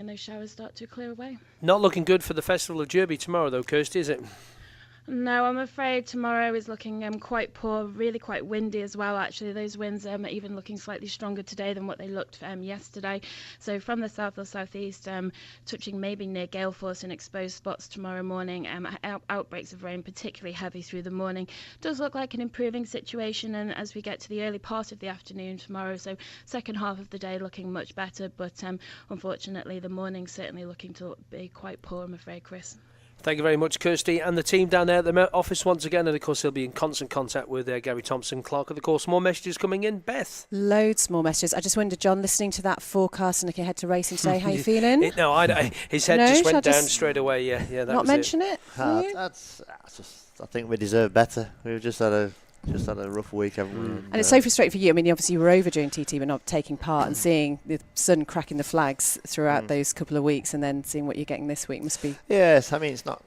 those showers start to clear away. Not looking good for the Festival of Derby tomorrow, though, Kirsty, is it? No, I'm afraid tomorrow is looking quite poor, really quite windy as well, actually. Those winds are even looking slightly stronger today than what they looked yesterday. So from the south or southeast, touching maybe near gale force in exposed spots tomorrow morning. Outbreaks of rain, particularly heavy through the morning. Does look like an improving situation, and as we get to the early part of the afternoon tomorrow, so second half of the day looking much better, but unfortunately the morning certainly looking to be quite poor, I'm afraid, Chris. Thank you very much, Kirsty. And the team down there at the office once again, and of course they'll be in constant contact with Gary Thompson, Clark. Of course, more messages coming in. Beth? Loads more messages. I just wondered, John, listening to that forecast and looking ahead to racing today, how you feeling? His head just went down straight away. Yeah, that not was mention it. I think we deserve better. We've just had a rough week, haven't we? And it's so frustrating for you. I mean, obviously you were over during TT but not taking part, and seeing the sun cracking the flags throughout those couple of weeks, and then seeing what you're getting this week must be... Yes, I mean, it's not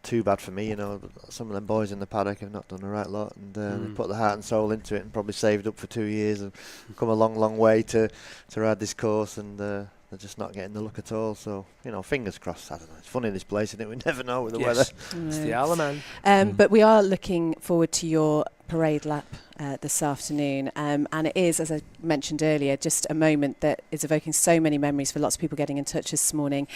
too bad for me, but some of them boys in the paddock have not done the right lot, and they put the heart and soul into it and probably saved up for 2 years and come a long way to ride this course, and they're just not getting the look at all. So, fingers crossed. I don't know. It's funny, this place, isn't it? We never know with the weather. It's the Isle of Man. But we are looking forward to your parade lap this afternoon, and it is, as I mentioned earlier, just a moment that is evoking so many memories for lots of people getting in touch this morning.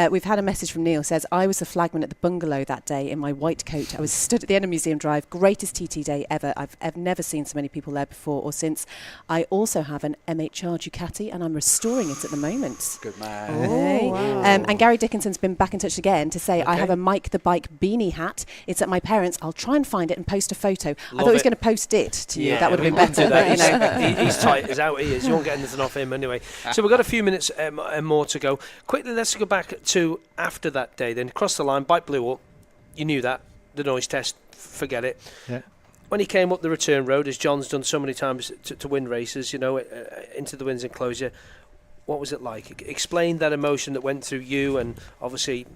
We've had a message from Neil, says, I was the flagman at the bungalow that day in my white coat. I was stood at the end of Museum Drive, greatest TT day ever. I've never seen so many people there before or since. I also have an MHR Ducati and I'm restoring it at the moment. Good man. Oh, wow. And Gary Dickinson's been back in touch again to say, I have a Mike the Bike beanie hat. It's at my parents'. I'll try and find it and post a photo. I thought he was going to post it to you. That would have been better. He's tight as out he is. You won't get anything off him anyway. So we've got a few minutes and more to go. Quickly, let's go back to after that day then. Across the line, bike blew up. You knew that. The noise test, forget it. Yeah. When he came up the return road, as John's done so many times to win races, into the Winds enclosure, what was it like? Explain that emotion that went through you, and obviously,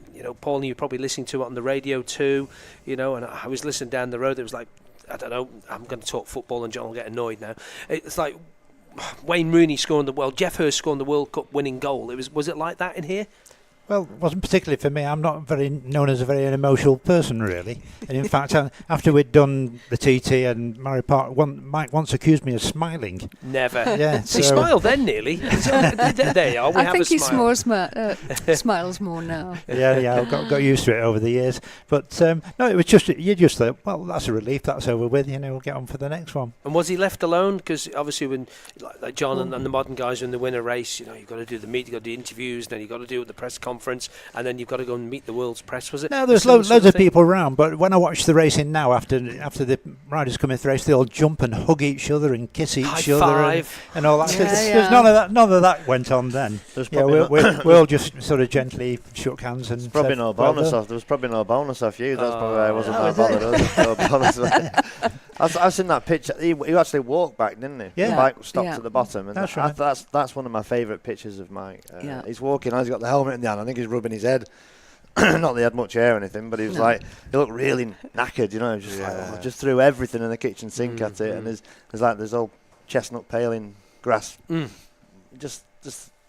Pauline, you're probably listening to it on the radio too, and I was listening down the road. It was like, I don't know, I'm going to talk football and John will get annoyed now. It's like Wayne Rooney scoring Jeff Hurst scoring the World Cup winning goal. Was it like that in here? Well, it wasn't particularly for me. I'm not known as a very emotional person, really. And in fact, after we'd done the TT and Murray Park, Mike once accused me of smiling. Never. Yeah, he smiled then, nearly. There you are. I think he smiles more now. Yeah, I've got used to it over the years. But no, it was just, you just thought, well, that's a relief. That's over with. We'll get on for the next one. And was he left alone? Because obviously, when like John and the modern guys, when they win a race, you've got to do the meet, you've got to do the interviews, then you've got to do the press conference, and then you've got to go and meet the world's press. Was it? No, there's loads of people around, but when I watch the racing now, after the riders come into the race, they all jump and hug each other and kiss each other and all that. There's none of that went on then. We all just sort of gently shook hands and. There was probably no bonus off you. That's probably why I wasn't that bothered. I've seen that picture. He actually walked back, didn't he? Yeah. The bike stopped at the bottom, and that's right. That's one of my favourite pictures of Mike. He's walking. He's got the helmet in the hand. I think he's rubbing his head. Not that he had much hair or anything, but he was he looked really knackered. Just threw everything in the kitchen sink at it, and there's old chestnut paling grass. Just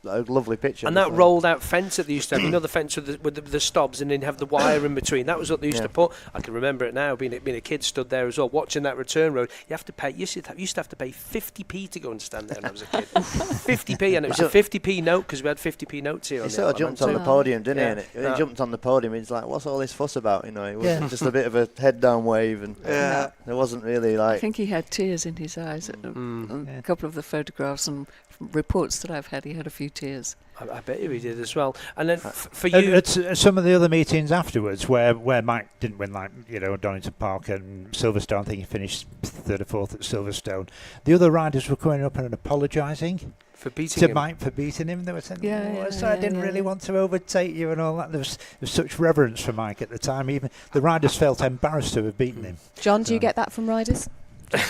a lovely picture. And that rolled out fence that they used to have, the fence with the stobs, and then have the wire in between. That was what they used to put. I can remember it now, being a kid stood there as well, watching that return road. You have to pay. You used to have to pay 50p to go and stand there when I was a kid. 50p, and it was a 50p note because we had 50p notes here. He sort of jumped on the podium, didn't he? And he jumped on the podium. He's like, "What's all this fuss about?" It was just a bit of a head down wave, and there wasn't really like. I think he had tears in his eyes. A couple of the photographs and reports that I've had, he had a few tears. I bet you he did as well. And then for you, at some of the other meetings afterwards, where Mike didn't win, like Donington Park and Silverstone, I think he finished third or fourth at Silverstone. The other riders were coming up and apologising for beating him. Mike for beating him. They were saying, I didn't really want to overtake you and all that. There was such reverence for Mike at the time. Even the riders felt embarrassed to have beaten him. John, do you get that from riders?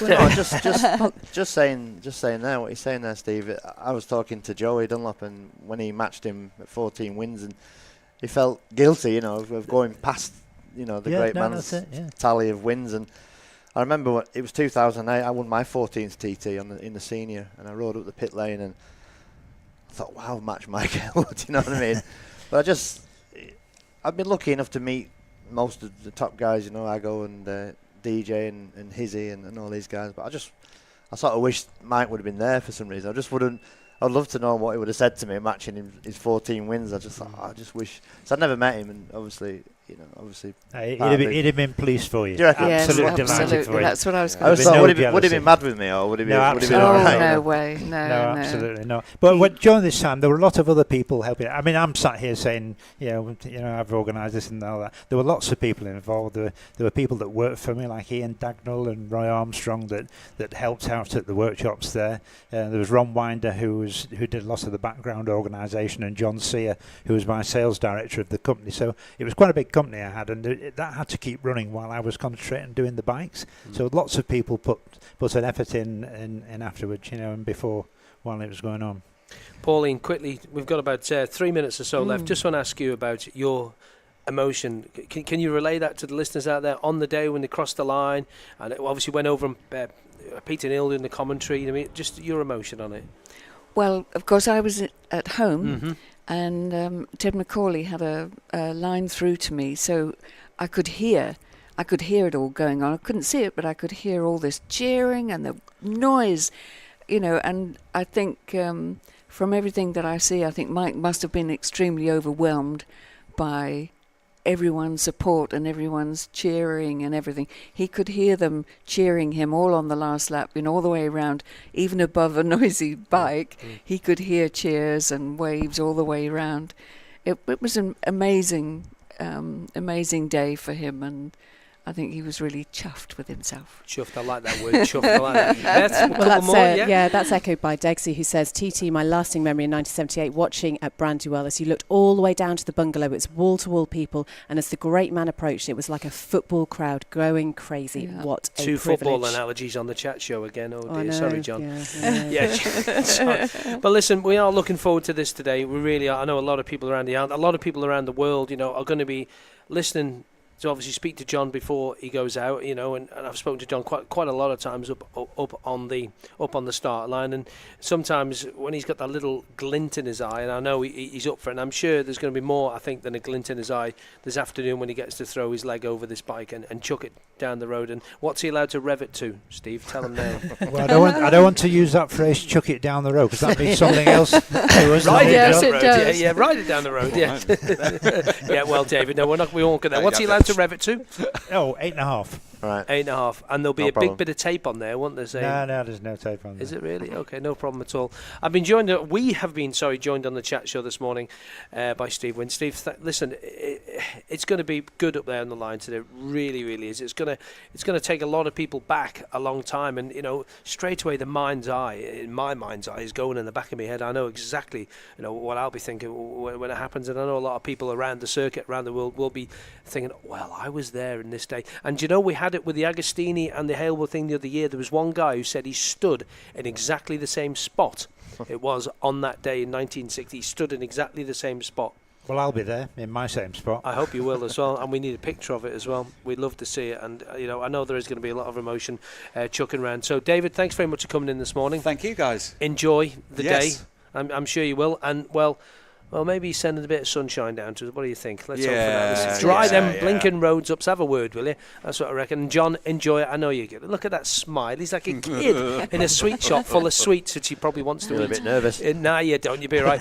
No, just saying there what he's saying there, Steve. I was talking to Joey Dunlop, and when he matched him at 14 wins, and he felt guilty, of going past, the great man's tally of wins. And I remember it was 2008. I won my 14th TT in the senior, and I rode up the pit lane, and I thought, wow, match Mike Hailwood, you know what I mean? But I've been lucky enough to meet most of the top guys, Aggo and DJ and Hizzy and all these guys. But I sort of wish Mike would have been there for some reason. I'd love to know what he would have said to me matching his 14 wins. I just wish. So I'd never met him, and obviously. He'd have been pleased for you. Do you reckon? Absolutely delighted for you. That's what I was going to say. say. Would he be mad with me, or would he be? No, would he be all right? No way. No, absolutely not. But during this time, there were a lot of other people helping. I mean, I'm sat here saying, I've organised this and all that. There were lots of people involved. There were people that worked for me, like Ian Dagnall and Roy Armstrong, that helped out at the workshops there. There was Ron Winder, who did a lot of the background organisation, and John Sear, who was my sales director of the company. So it was quite a big company I had, and that had to keep running while I was concentrating on doing the bikes. So lots of people put an effort in afterwards, and before, while it was going on. Pauline, quickly, we've got about 3 minutes or so left. Just want to ask you about your emotion. Can you relay that to the listeners out there on the day when they crossed the line, and it obviously went over Peter Neal in the commentary? Just your emotion on it. Well, of course, I was at home, and Ted McCauley had a line through to me, so I could hear it all going on. I couldn't see it, but I could hear all this cheering and the noise, and I think from everything that I see, I think Mike must have been extremely overwhelmed by everyone's support and everyone's cheering and everything. He could hear them cheering him all on the last lap, all the way around, even above a noisy bike. He could hear cheers and waves all the way around. It was an amazing day for him, and I think he was really chuffed with himself. Chuffed, I like that word. Chuffed, I like that. Beth, well, that's that's echoed by Degsy, who says, TT, my lasting memory in 1978, watching at Brandywell as you looked all the way down to the bungalow. It's wall-to-wall people, and as the great man approached, it was like a football crowd going crazy. Yeah. What a Two privilege. Football analogies on the chat show again. Oh dear, sorry, John. Yeah. But listen, we are looking forward to this today. We really are. I know a lot of people around the world, are going to be listening to obviously speak to John before he goes out, and I've spoken to John quite a lot of times up on the start line, and sometimes when he's got that little glint in his eye, and I know he's up for it, and I'm sure there's going to be more, I think, than a glint in his eye this afternoon when he gets to throw his leg over this bike and chuck it down the road. And what's he allowed to rev it to, Steve? Tell him now. Well, I don't want to use that phrase, chuck it down the road, because that means something else. Ride it down the road. Yeah, ride it down the road. Yeah. Yeah. Well, David, no, we won't get there. What's he allowed to rev it to? 8.5. Right. 8.5, and there'll be big bit of tape on there, won't there? No, there's no tape on there. Is it really? Okay, no problem at all. We have been joined on the chat show this morning by Steve Wynn. Steve, listen, it's going to be good up there on the line today. It really, really is. It's going to take a lot of people back a long time, and straight away my mind's eye is going in the back of my head. I know exactly what I'll be thinking when it happens, and I know a lot of people around the circuit, around the world, will be thinking, well, I was there in this day. And we had it with the Agostini and the Hailwood thing the other year. There was one guy who said he stood in exactly the same spot. It was on that day in 1960. He stood in exactly the same spot. Well, I'll be there in my same spot. I hope you will as well, and we need a picture of it as well. We'd love to see it, and I know there is going to be a lot of emotion chucking around. So, David, thanks very much for coming in this morning. Thank you, guys. Enjoy the day. I'm sure you will, and well, maybe sending a bit of sunshine down to us. What do you think? Let's hope for that. Let's dry them blinking roads up. Have a word, will you? That's what I reckon. And John, enjoy it. I know you get it. Look at that smile. He's like a kid in a sweet shop full of sweets that he probably wants to eat. A bit nervous. Nah, you don't. You'll be right.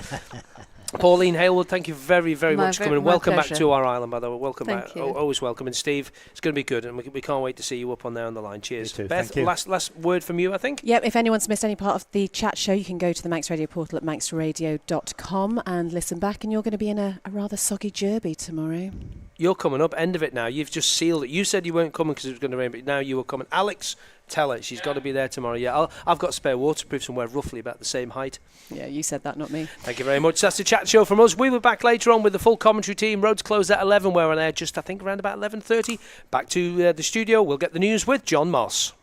Pauline, Hailwood, thank you very, very much for coming. Welcome back to our island, by the way. Welcome back. Always welcome. And Steve, it's going to be good, and we can't wait to see you up on there on the line. Cheers. Beth, last word from you, I think. Yep, if anyone's missed any part of the chat show, you can go to the Manx Radio portal at manxradio.com and listen back, and you're going to be in a rather soggy Derby tomorrow. You're coming up, end of it now. You've just sealed it. You said you weren't coming because it was going to rain, but now you were coming. Alex, tell her she's got to be there tomorrow. Yeah, I've got spare waterproof somewhere roughly about the same height. Yeah, you said that, not me. Thank you very much. That's the chat show from us. We were back later on with the full commentary team. Roads closed at 11. We're on air just, I think, around about 11:30. Back to the studio. We'll get the news with John Moss.